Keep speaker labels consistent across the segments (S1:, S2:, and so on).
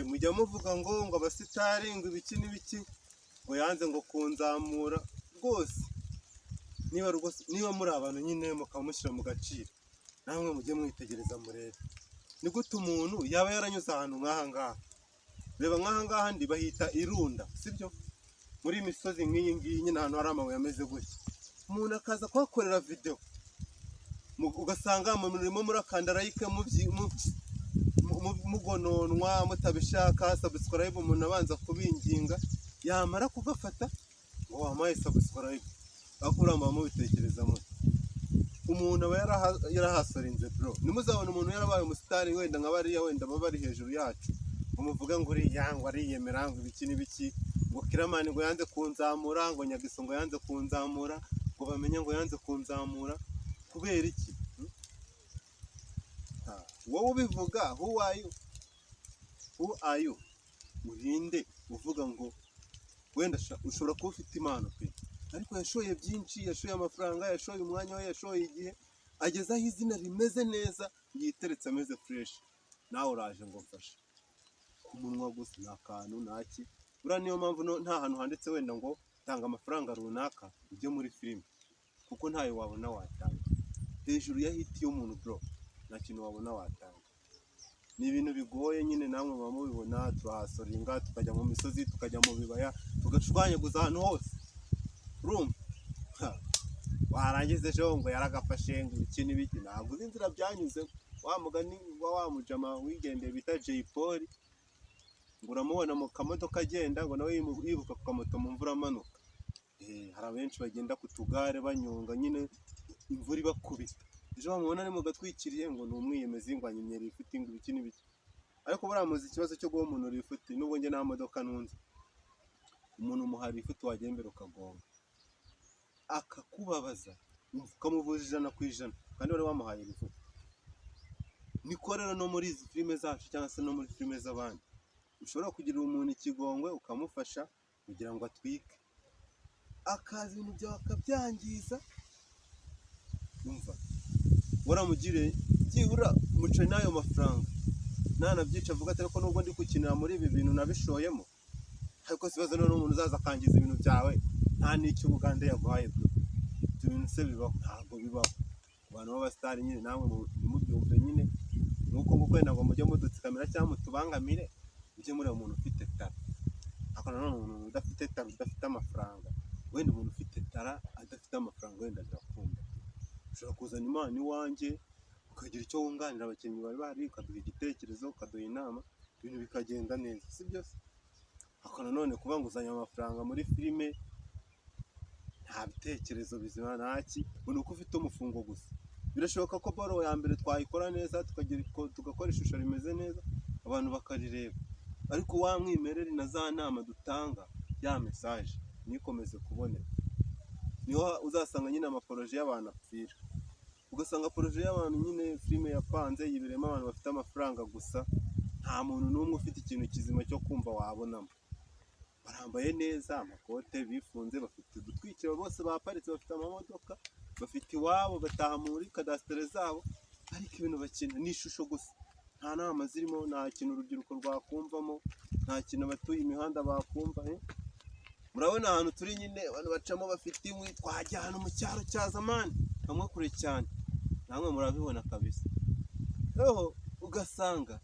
S1: mujya muvuga ngo abasitari ngo ibiki n'ibiki ngo yanze ngo kunzamura rwose. Niba muri abantu nyine mukamushyira mu gaciro, namwe mujye mwitegereza murebe ni gute umuntu yaba yaranyuze ahantu nk'aha ngaha. Reba nk'aha ngaha ndi bahita Irunda, sibyo? Muri imisozi nk'iyi ngiyi nyine ahantu hari amabuye ameze gutya, umuntu akaza kuhakorera video ugasanga murimo murakanda like mugononwa mutabishaka, subscribe umuntu abanza kubinginga, yamara kugafata ngo wamaye subscribe akuramba mubitekerezamo. Umuntu aba yarahasorinze bro. Nimuzabona umuntu yarabaye umusitari wenda nk'abariya wenda baba bari hejuru yacu, umuvuga ngo uriya ngo ariyemera ngo ibiki n'ibiki, ngo Kiramani ngo yanze kunzamura, ngo Nyagiso ngo yanze kunzamura, ngo bamenye ngo yanze kunzamura kubera iki? Wowe ubivuga, who are you? Urinde uvuga ngo wenda ushobora kuba ufite impano pe, ariko yashoye byinshi, yashoye amafaranga, yashoye umwanya we, yashoye igihe, ageze aho izina rimeze neza, yiteretse ameze fresh. Nawe uraje ngo mfashe ku munwa gusa, nta kantu ntaki. Buriya niyo mpamvu nta hantu handitse wenda ngo tanga amafaranga runaka ujye muri filime, kuko ntayo wabona watanga. Hejuru ya hiti y'umuntu bro, nta kintu wabona watanga. Ni ibintu bigoye nyine, namwe muba mubibona. Turahasoringa tukajya mu misozi, tukajya mu bibaya, tugashwanyaguza ahantu hose. Urumva warangiza ejo ngo yaragafashe ngo iki n'ibiki, ntabwo uzi inzira byanyuze. Wa mugani wa mujama wigendeye bita Jay Polly, ngo uramubona mu kamodoka agenda, ngo nawe yibuka ku kamoto mu mvura amanuka. Hari abenshi bagenda ku tugare banyonga nyine imvura ibakubita, ejo bamubona ari mu gatwikiriye ngo ni umwiyemezi ngo anyemyera ifuti ngo ibiki n'ibiki. Ariko buriya muzi ikibazo cyo guha umuntu ifuti, nubwo njye nta modoka ntunze, umuntu umuhari ifuti wagera imbere ukagonga akakubabaza, ukamuvuza 100%, kandi wari wamuhaye ifuti. Niko rero no muri izi filime zacu cyangwa se no muri filime z'abandi, ushobora kugira umuntu ikigongwe ukamufasha kugira ngo atwike, akaza ibintu byawe akabyangiza. Umva, waramugire byibura umuce n'ayo mafaranga, ntanabyica avuga ati ariko nubwo ndi gukinira muri ibi bintu nabishoyemo, ariko sibazo none umuntu uzaza akangiza ibintu byawe nta n'icyo Uganda yaguhaye bro. Ibyo bintu se bibaho? Ntabwo bibaho. Abantu b'abasitari nyine namwe mubyumve nyine, nuko kwenda ngo mujye mudutsikamira cyangwa mutubangamire, mujye muri umuntu ufite tara. Ariko nanone umuntu udafite tara, udafite amafaranga, wenda umuntu ufite tara adafite amafaranga wenda birakunda. Ushobora kuzana impano iwanjye ukagira icyo wunganira abakinnyi bari bahari, ukaduha igitekerezo, ukaduha inama, ibintu bikagenda neza, si byo se? Ariko nanone kuba ngo uzanye amafaranga muri filime nta bitekerezo bizima ntaki, ubona uko ufite umufungo gusa. Birashoboka ko baro ya mbere twayikora neza, tugakora ishusho rimeze neza, abantu bakarireba, ariko wa mwimerere na za nama dutanga, ya message nikomeze kuboneka, niho uzasanga nyine amaporoje y'abantu apfira. Ugasanga poroje y'abantu nyine filime yapanze yiberemo abantu bafite amafaranga gusa, nta muntu n'umwe ufite ikintu kizima cyo kumva wabonamo. Barambaye neza amakote, bifunze, bafite udutwikiro, bose baparitse, bafite amamodoka, bafite iwabo, bataha muri kadasitere zabo, ariko ibintu bakina ni ishusho gusa, nta nama zirimo, nta kintu urubyiruko rwakumvamo, nta kintu abatuye imihanda bakumva. Murabona ahantu turi nyine abantu bacamo bafite inkwi, twajya ahantu mu cyaro cya zamani hamwe kure cyane, namwe murabibona kabisa. Eho ugasanga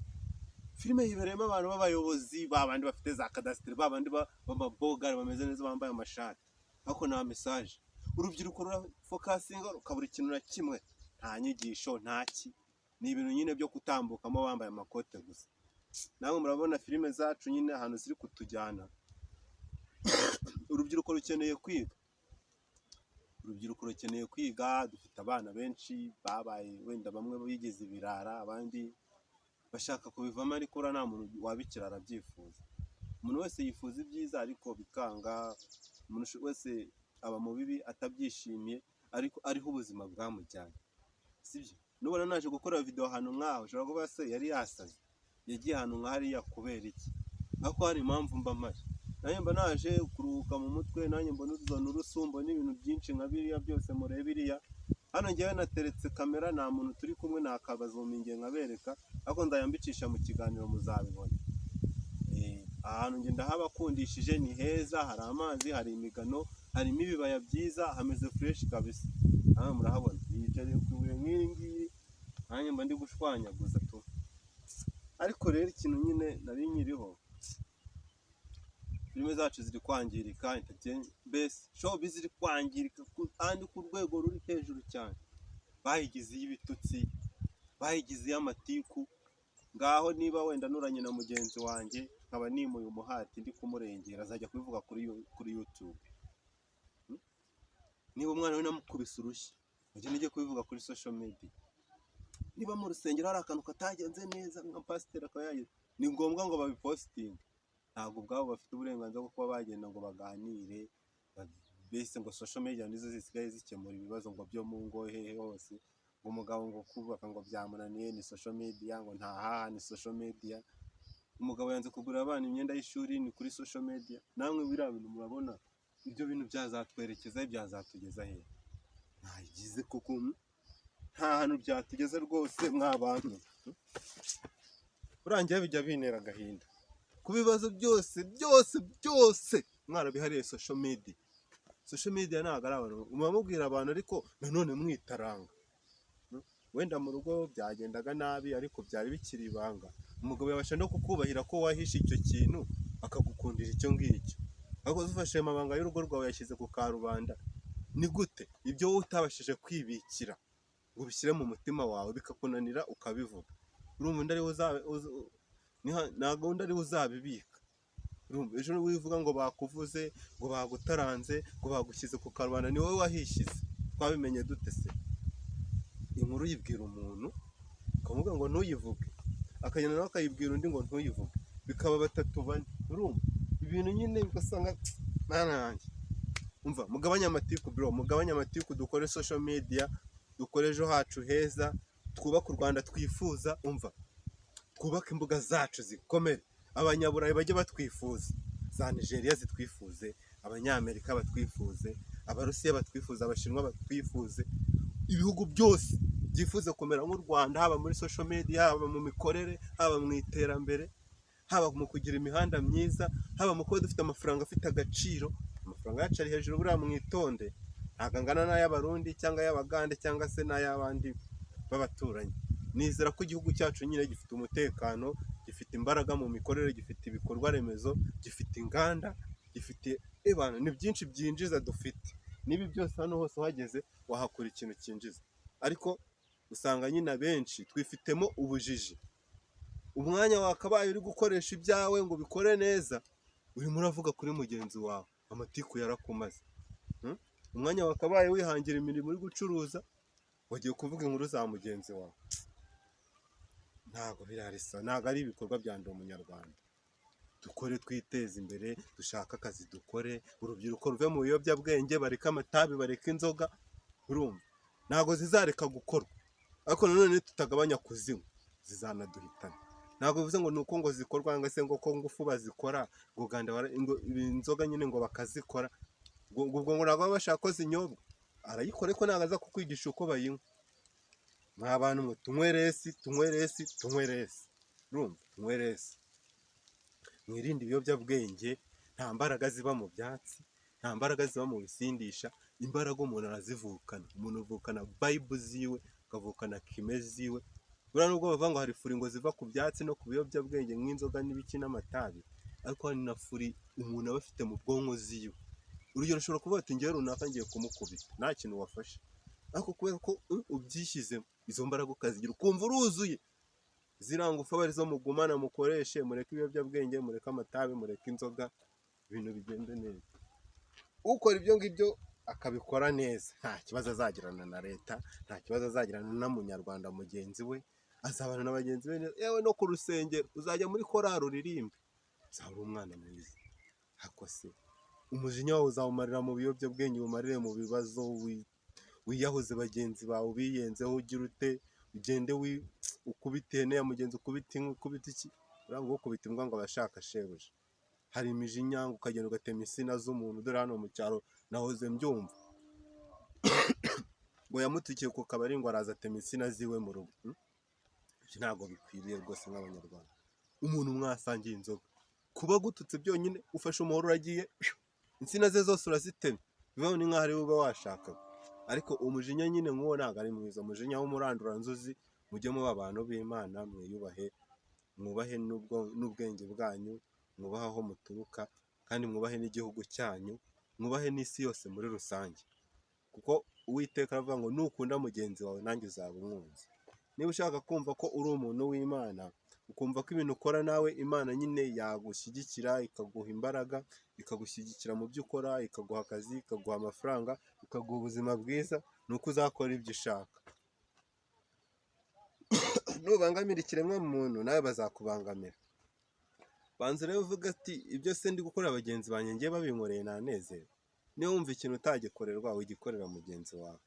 S1: filime yibereyemo abantu b'abayobozi, babandi bafite za kadasitere, babandi b'amabogari bameze neza, bambaye amashati, ariko nta message. Urubyiruko rurafokasinga rukabura ikintu na kimwe, nta nyigisho, ntaki, ni ibintu nyine byo kutambukamo bambaye amakote gusa. Namwe murabona filime zacu nyine ahantu ziri kutujyana. Urubyiruko rukeneye kwiga, urubyiruko rukeneye kwiga. Dufite abana benshi babaye wenda bamwe bigeze ibirara, abandi bashaka kubivamo, ariko nta muntu wabikira arabyifuza. Umuntu wese yifuza ibyiza ariko bikanga, umuntu wese aba mu bibi atabyishimiye, ariko ariho ubuzima bwamujyanye, sibyo? Nubona naje gukora video ahantu nk'aho, ushobora kuba se yari yasaze, yagiye ahantu nk'ahariya kubera iki? Ariko hari impamvu mba mpari, nanjye mba naje kuruhuka mu mutwe, nanjye mbona uzana urusumbo n'ibintu byinshi nka biriya byose murebe iriya. Hano ngewe nateretse kamera, nta muntu turi kumwe, nakabazumingiye nkabereka, ariko nzayambicisha mu kiganiro muzabibona. ahantu njye ndahabakundishije, ni heza, hari amazi, hari imigano, harimo ibibaya byiza, hameze fresh kabisa. Aha murahabona yicariye ku ibuye nk'iri ngiri, nanjye mba ndi gushwanyaguza tu. Ariko rero ikintu nyine nari nyiriho, filime zacu ziri kwangirika, mbese showbiz ziri kwangirika kandi ku rwego ruri hejuru cyane. Bayigize iy'ibitutsi, bayigize iy'amatiku. Ngaho niba wenda nuranye na mugenzi wanjye nkaba nimuye umuhati ndi kumurengera, azajya kubivuga kuri YouTube. Niba umwana we namukubise urushyi, njye kubivuga kuri social media. Niba mu rusengero hari akantu katagenze neza nka pasiteri akaba yagize, ni ngombwa ngo babipositinge. Ntabwo ubwabo bafite uburenganzira bwo kuba bagenda ngo baganire, mbese ngo social media nizo zisigaye zikemura ibibazo ngo byo mu ngo hehe hose, ngo umugabo ngo kubaka ngo byamunaniye ni social media, ngo ntahaha ni social media. Umugabo yanze kugurira abana imyenda y'ishuri ni kuri social media. Namwe biriya bintu murabona ibyo bintu byazatwerekeza, byazatugeza he? Ntagize kuko nta hantu byatugeza rwose mw'abantu. Urangiye bijya bintera agahinda ku bibazo byose mwarabihariye social media. Social media ntabwo ari abantu mubabwira abantu, ariko nanone mwitaranga. Wenda mu rugo byagendaga nabi ariko byari bikiri ibanga, umugabo yabasha no kukubahira ko wahishe icyo kintu akagukundira icyo ngicyo. Ariko zufashe amabanga y'urugo rwawe yashyize ku karubanda, ni gute ibyo wowe utabashije kwibikira ngo ubishyire mu mutima wawe bikakunanira ukabivuga? Urumva nta gahunda ariwe uzabibika. Ejo wivuga ngo bakuvuze, ngo bagutaranze, ngo bagushyize ku karubanda, ni wowe wahishyize. Twabimenye dute se? Inkuru yibwira umuntu ukavuga ngo ntuyivuge, akagenda nawe akayibwira undi ngo ntuyivuge, bikaba batatu bane. Urumva ibintu nyine ugasanga nanjye umva. Mugabanya amatiku bro, mugabanya amatiku, dukore social media, dukore ejo hacu heza, twubake u Rwanda twifuza. Umva, twubake imbuga zacu zikomere, abanyaburayi bajye batwifuza, za Nigeria zitwifuze, abanyamerika batwifuze, abarusiya batwifuze, abashinwa batwifuze, ibihugu byose byifuza kumera nk'u Rwanda, haba muri social media, haba mu mikorere, haba mu iterambere, haba mu kugira imihanda myiza, haba mu kuba dufite amafaranga afite agaciro. Amafaranga yacu ari hejuru, buriya mwitonde, ntabwo angana n'ay'abarundi cyangwa ay'abagande cyangwa se n'ay'abandi b'abaturanyi. Nizera ko igihugu cyacu nyine gifite umutekano, gifite imbaraga mu mikorere, gifite ibikorwa remezo, gifite inganda, gifite ni byinshi byinjiza dufite. Nibi byose hano hose uhageze wahakura ikintu cyinjiza, ariko usanga nyine abenshi twifitemo ubujiji. Umwanya wakabaye uri gukoresha ibyawe ngo bikore neza, urimo uravuga kuri mugenzi wawe, amatiku yarakumaze. Umwanya wakabaye wihangira imirimo uri gucuruza, wagiye kuvuga inkuru za mugenzi wawe. Ntabwo birarisa, ntabwo ari ibikorwa bya ndi umunyarwanda. Dukore twiteze imbere, dushaka akazi dukore, urubyiruko ruve mu biyobyabwenge, bareka amatabi, bareka inzoga. Urumva ntabwo zizareka gukorwa, ariko nanone tutagabanya kuzinywa zizanaduhitana. Ntabwo bivuze ngo nuko ngo zikorwa ngo se ngo ko ngufu bazikora ngo Uganda inzoga nyine ngo bakazikora, ubwo ngo ntabwo bashaka ko zinyobwa. Arayikora ariko ntabwo aza kukwigisha uko bayinywa. Abantu mwe tunywe resi. Urumva, tunywe resi. Mwirinde ibiyobyabwenge, nta mbaraga ziba mu byatsi, nta mbaraga ziba mu bisindisha. Imbaraga umuntu arazivukana, umuntu uvukana Bible ziwe, akavukana kime ziwe. Buriya nubwo bavuga ngo hari furi ngo ziva ku byatsi no ku biyobyabwenge nk'inzoga n'ibiki n'amatabi, ariko hari na furi umuntu aba afite mu bwonko ziwe. Urugero ushobora kuvuga ati ngewe runaka ngiye kumukubita, nta kintu wafashe, ariko kubera ko ubyishyizemo izo mbaraga ukazigira, ukumva uruzuye. Ziriya ngufu aba arizo mugumana, mukoreshe, mureke ibiyobyabwenge, mureke amatabi, mureke inzoga, ibintu bigende neza. Ukora ibyo ngibyo akabikora neza, nta kibazo azagirana na leta, nta kibazo azagirana na munyarwanda mugenzi we, azabana na bagenzi be. Yewe no ku rusengero uzajya muri korari uririmbe, uzaba uri umwana mwiza. Ariko se umujinya wawe uzawumarira mu biyobyabwenge, umarire mu bibazo, wiyahuze bagenzi bawe, ubiyenzeho, ugira ute, ugende ukubite ihene ya mugenzi, ukubite inka, ukubite iki. Urangwa ukubita imbwa ngo abashaka shebuja. Hari imijinya ukagenda ugatema insina z'umuntu. Dore hano mu cyaro nahoze mbyumva ngo yamutikiye ku kabari ngo araza atema insina ziwe mu rugo. Ibyo ntabwo bikwiriye rwose nk'abanyarwanda. Umuntu mwasangiye inzoga kuba gututse byonyine ufashe umuhoro uragiye insina ze zose urazitemye bibaho ni nk'aho ari we uba washakaga. Ariko umujinya nyine nk'uwo ntabwo ari mwiza, umujinya w'umuranduranzuzi. Mujye muba abantu b'Imana, mwiyubahe, mwubahe n'ubwenge bwanyu, mwubahe aho muturuka, kandi mwubahe n'igihugu cyanyu, mwubahe n'isi yose muri rusange, kuko Uwiteka aravuga ngo nukunda mugenzi wawe nanjye uzaba umwunzi. Niba ushaka kumva ko uri umuntu w'Imana, ukumva ko ibintu ukora nawe Imana nyine yagushyigikira, ikaguha imbaraga, ikagushyigikira mu byo ukora, ikaguha akazi, ikaguha amafaranga, ikaguha ubuzima bwiza, ni uko uzakora ibyo ushaka. Nubangamira ikiremwamuntu nawe bazakubangamira. Banza rero uvuga ati ibyo se ndi gukorera bagenzi banjye ngiye babinkoreye nanezerwa. Niba wumva ikintu utagikorerwa ugikorera mugenzi wawe.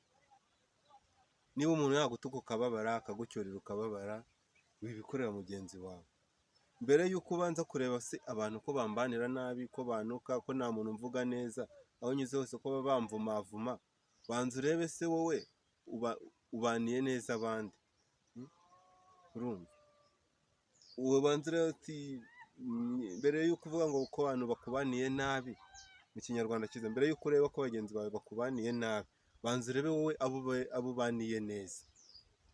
S1: Niba umuntu yagutuka ukababara, akagucyurira ukababara, wibikorera mugenzi wawe. Mbere y'uko ubanza kureba se abantu ko bambanira nabi, ko banuka, ko nta muntu mvuga neza, aho nyuze hose ko baba bamvumavuma, banza urebe se wowe ubaniye neza abandi. Urumva? Uwo banza urebe ati mbere y'uko uvuga ngo uko abantu bakubaniye nabi, mu kinyarwanda cyiza, mbere y'uko ureba ko bagenzi bawe bakubaniye nabi, banza urebe wowe abo ubaniye neza.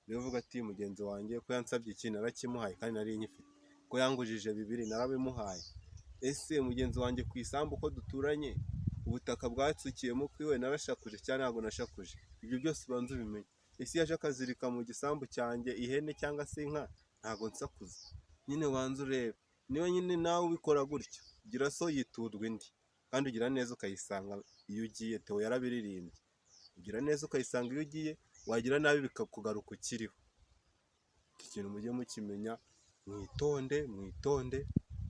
S1: Niba uvuga ati mugenzi wanjye ko yansabye ikintu narakimuhaye kandi nari nyifite, ko yangujije 2 narabimuhaye, ese mugenzi wanjye ku isambu ko duturanye ubutaka bwatsukiyemo kwiwe narashakuje cyangwa ntabwo nashakuje? Ibyo byose ubanza ubimenye. Ese yaje akazirika mu gisambu cyanjye ihene cyangwa se inka, ntabwo nsakuza. Nyine banza urebe. Niba nyine nawe ubikora gutyo, gira so yitudwa indi, kandi ugira neza ukayisanga iyo ugiye. Theo yarabiririmbye, ugira neza ukayisanga iyo ugiye, wagira nabi bikakugaruka ukiriho. Iki kintu mujye mukimenya, mwitonde,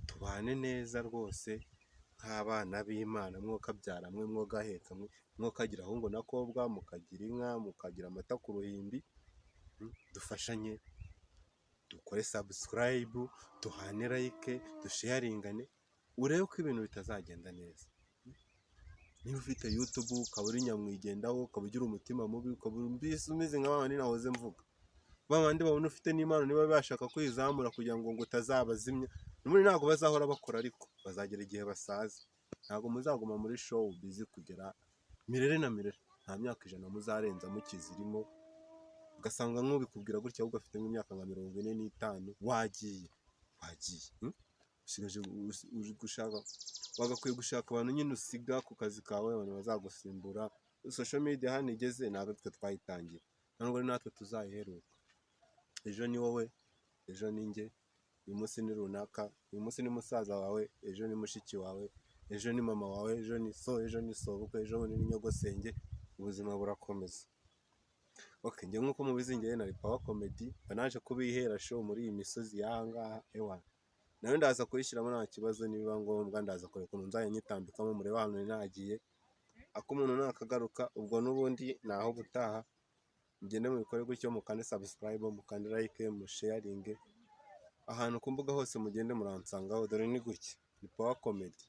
S1: tubane neza rwose nk'abana b'Imana, mwokabyara mwe, mwogaheka mwe, mwokagira ahungu na kobwa, mukagira inka, mukagira amata ku ruhimbi. Dufashanye, dukore subscribe, duhane like, dusharingane, urebe ko ibintu bitazagenda neza. Niba ufite YouTube ukaba uri nyamwigendaho, ukaba ugira umutima mubi, ukaba mbese umeze nka babandi nahoze mvuga, babandi babona ufite n'Imana niba bashaka kwizamura kugira ngo utazabazimya, n'ubundi ntabwo bazahora bakora, ariko bazagera igihe basaza. Ntabwo muzaguma muri show bizi kugera mirere na mirere, nta myaka 100 muzarenza mukizirimo, ugasanga nk'ubikubwira gutya ahubwo afite nk'imyaka nka 45, wagiye usigaje uri gushaka, wagakwiye gushaka abantu nyine usiga ku kazi kawe, abantu bazagusimbura. Social media hano igeze ntabwo twe twayitangiye, ntabwo ari natwe tuzayiheruka. Ejo ni wowe, ejo ni njye, uyu munsi ni runaka, uyu munsi ni musaza wawe, ejo ni mushiki wawe, ejo ni mama wawe, ejo ni so, ejo ni sobukwe, ejo ni nyogosenge. Ubuzima burakomeza. Okay, njye nk'uko mubizi njye nari Power Comedy, banaje kubihera show muri iyi misozi y'ahangaha ewa. Nawe ndaza kuyishyiramo nta kibazo, nibiba ngombwa ndaza kureka ukuntu nzajya nyitambikamo, mureba ahantu nagiye, ako umuntu nakagaruka. Ubwo n'ubundi naho gutaha, mugende mubikore gutyo, mukande subscribe, mukande like, musharinge ahantu ku mbuga hose, mugende muransangaho, dore ni gutya, ni Power Comedy.